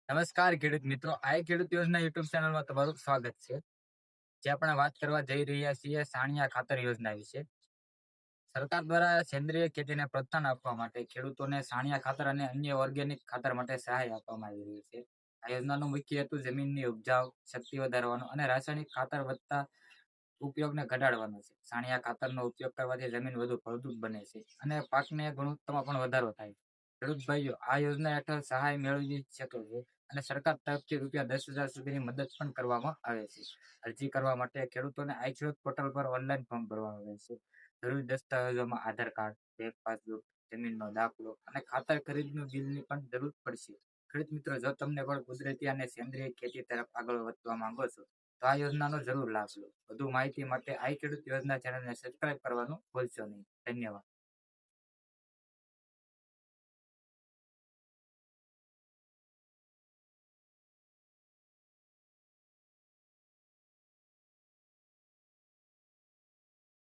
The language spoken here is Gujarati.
નમસ્કાર ખેડૂત મિત્રો, આ ખેડૂત યોજના યુટ્યુબ ચેનલમાં તમારું સ્વાગત છે. જે આપણે વાત કરવા જઈ રહ્યા છીએ સાણિયા ખાતર યોજના વિશે. સરકાર દ્વારા સેન્દ્રિય ખેતીને પ્રોત્સાહન આપવા માટે ખેડૂતોને સાણિયા ખાતર અને અન્ય ઓર્ગેનિક ખાતર માટે સહાય આપવામાં આવી રહી છે. આ યોજનાનો મુખ્ય હેતુ જમીનની ઉપજાવ શક્તિ વધારવાનો અને રાસાયણિક ખાતર વધતા ઉપયોગને ઘટાડવાનો છે. સાણિયા ખાતરનો ઉપયોગ કરવાથી જમીન વધુ ફળદ્રુપ બને છે અને પાકની ગુણવત્તામાં પણ વધારો થાય છે. ખેડૂત ભાઈઓ આ યોજના હેઠળ સહાય મેળવી શકે છે અને સરકાર તરફથી ₹10,000 સુધીની મદદ પણ કરવામાં આવે છે. અરજી કરવા માટે ખેડૂતોને આઈ ખેડૂત પોર્ટલ પર ઓનલાઈન ફોર્મ ભરવાનું રહેશે. જરૂરી દસ્તાવેજોમાં આધાર કાર્ડ, બેંક પાસબુક, જમીનનો દાખલો અને ખાતર ખરીદનું બિલની પણ જરૂર પડશે. ખેડૂત મિત્રો, જો તમને પણ કુદરતી અને સેન્દ્રિય ખેતી તરફ આગળ વધવા માંગો છો તો આ યોજનાનો જરૂર લાભ લો. વધુ માહિતી માટે આઈ ખેડૂત યોજના ચેનલને સબસ્ક્રાઇબ કરવાનું ભૂલશો નહીં. ધન્યવાદ.